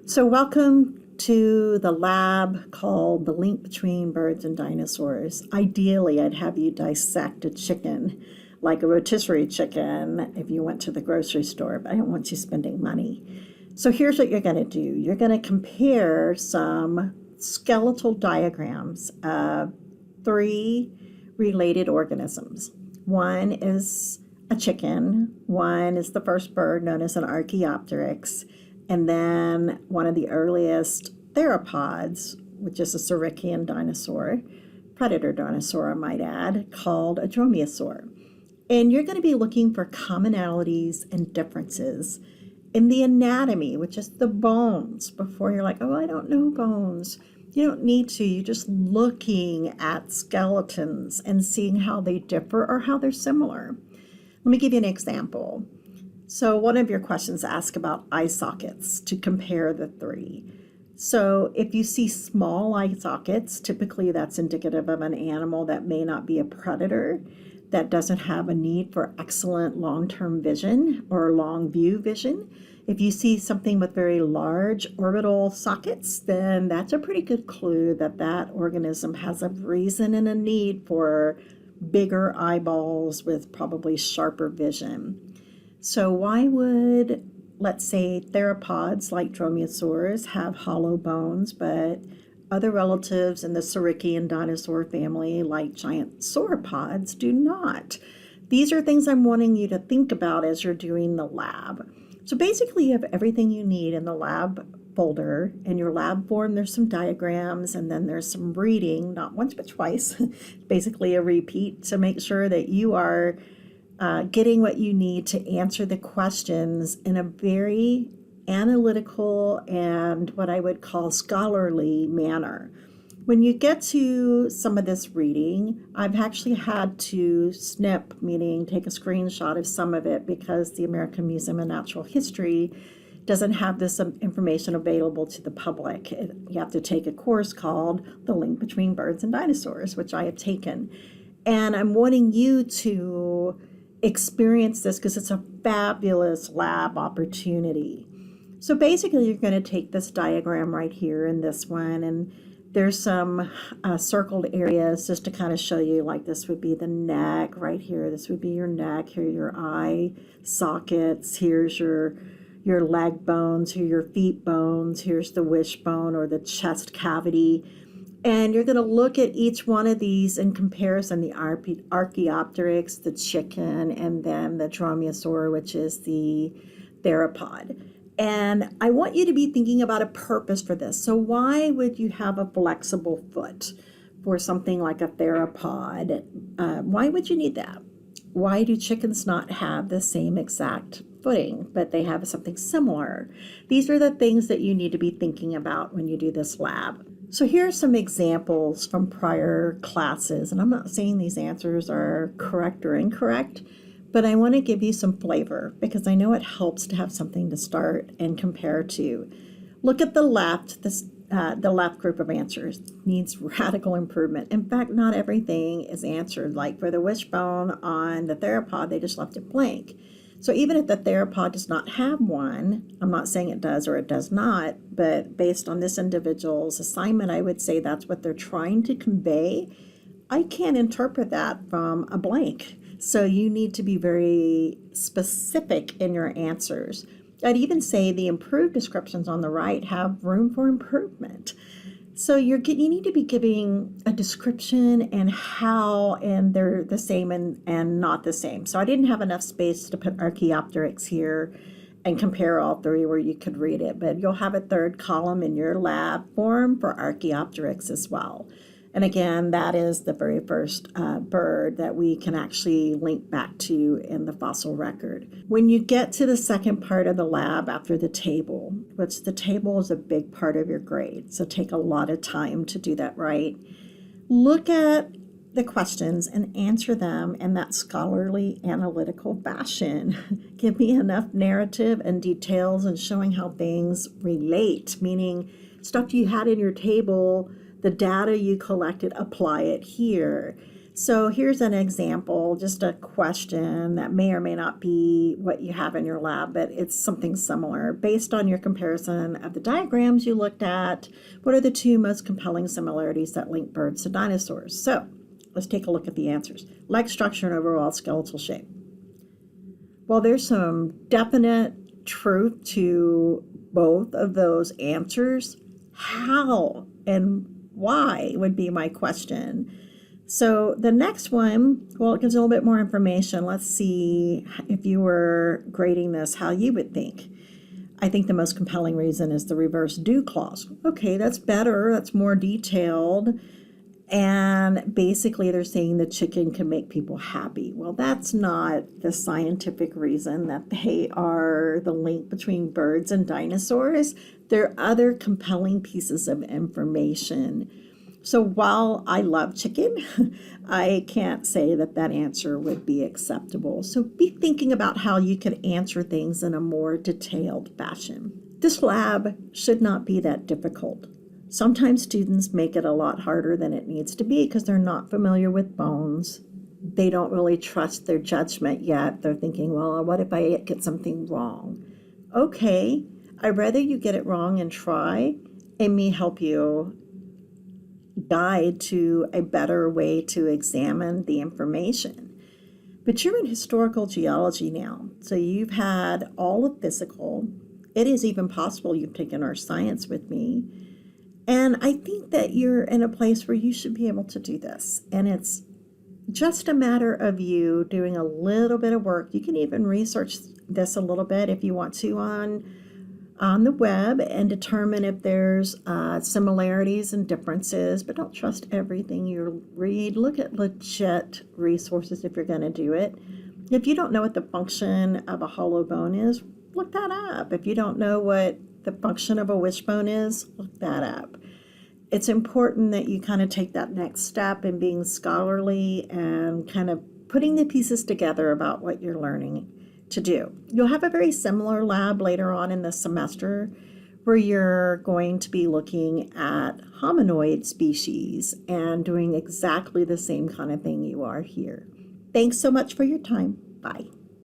So welcome to the lab called The Link Between Birds and Dinosaurs. Ideally, I'd have you dissect a chicken like a rotisserie chicken if you went to the grocery store, but I don't want you spending money. So here's what you're going to do. You're going to compare some skeletal diagrams of three related organisms. One is a chicken, one is the first bird known as an Archaeopteryx, and then one of the earliest theropods, which is a Saurischian dinosaur, predator dinosaur I might add, called a dromaeosaur. And you're going to be looking for commonalities and differences in the anatomy, which is the bones, before you're like, oh, I don't know bones. You don't need to. You're just looking at skeletons and seeing how they differ or how they're similar. Let me give you an example. So one of your questions asks about eye sockets to compare the three. So if you see small eye sockets, typically that's indicative of an animal that may not be a predator, that doesn't have a need for excellent long-term vision or long view vision. If you see something with very large orbital sockets, then that's a pretty good clue that that organism has a reason and a need for bigger eyeballs with probably sharper vision. So why would, let's say, theropods like dromaeosaurs have hollow bones, but other relatives in the Saurischian dinosaur family, like giant sauropods, do not? These are things I'm wanting you to think about as you're doing the lab. So basically, you have everything you need in the lab folder. In your lab form, there's some diagrams, and then there's some reading, not once but twice, basically a repeat, to make sure that you are getting what you need to answer the questions in a very analytical and what I would call scholarly manner. When you get to some of this reading, I've actually had to snip, meaning take a screenshot of some of it, because the American Museum of Natural History doesn't have this information available to the public. You have to take a course called The Link Between Birds and Dinosaurs, which I have taken. And I'm wanting you to experience this because it's a fabulous lab opportunity. So basically, you're going to take this diagram right here and this one, and there's some circled areas just to kind of show you, like this would be the neck right here. This would be your neck. Here are your eye sockets. Here's your leg bones. Here are your feet bones. Here's the wishbone or the chest cavity. And you're going to look at each one of these in comparison, the Archaeopteryx, the chicken, and then the dromaeosaur, which is the theropod. And I want you to be thinking about a purpose for this. So why would you have a flexible foot for something like a theropod? Why would you need that? Why do chickens not have the same exact footing, but they have something similar? These are the things that you need to be thinking about when you do this lab. So here are some examples from prior classes, and I'm not saying these answers are correct or incorrect, but I want to give you some flavor because I know it helps to have something to start and compare to. Look at the left. The left group of answers needs radical improvement. In fact, not everything is answered. Like for the wishbone on the theropod, they just left it blank. So even if the theropod does not have one, I'm not saying it does or it does not, but based on this individual's assignment, I would say that's what they're trying to convey. I can't interpret that from a blank. So you need to be very specific in your answers. I'd even say the improved descriptions on the right have room for improvement. So you need to be giving a description and how, and they're the same and not the same. So I didn't have enough space to put Archaeopteryx here and compare all three where you could read it, but you'll have a third column in your lab form for Archaeopteryx as well. And again, that is the very first bird that we can actually link back to in the fossil record. When you get to the second part of the lab after the table, which the table is a big part of your grade, so take a lot of time to do that right. Look at the questions and answer them in that scholarly analytical fashion. Give me enough narrative and details and showing how things relate, meaning stuff you had in your table, the data you collected, apply it here. So here's an example, just a question that may or may not be what you have in your lab, but it's something similar. Based on your comparison of the diagrams you looked at, what are the two most compelling similarities that link birds to dinosaurs? So let's take a look at the answers. Leg structure and overall skeletal shape. Well, there's some definite truth to both of those answers. How and why would be my question. So the next one, well, it gives a little bit more information. Let's see if you were grading this, how you would think. I think the most compelling reason is the reverse do clause. Okay, that's better. That's more detailed. And basically they're saying the chicken can make people happy. Well, that's not the scientific reason that they are the link between birds and dinosaurs. There are other compelling pieces of information. So while I love chicken, I can't say that that answer would be acceptable. So be thinking about how you could answer things in a more detailed fashion. This lab should not be that difficult. Sometimes students make it a lot harder than it needs to be because they're not familiar with bones. They don't really trust their judgment yet. They're thinking, well, what if I get something wrong? Okay, I'd rather you get it wrong and try, and me help you guide to a better way to examine the information. But you're in historical geology now, so you've had all of physical. It is even possible you've taken earth science with me. And I think that you're in a place where you should be able to do this. And it's just a matter of you doing a little bit of work. You can even research this a little bit if you want to on the web and determine if there's similarities and differences, but don't trust everything you read. Look at legit resources if you're going to do it. If you don't know what the function of a hollow bone is, look that up. If you don't know what the function of a wishbone is, look that up. It's important that you kind of take that next step in being scholarly and kind of putting the pieces together about what you're learning to do. You'll have a very similar lab later on in the semester where you're going to be looking at hominoid species and doing exactly the same kind of thing you are here. Thanks so much for your time. Bye.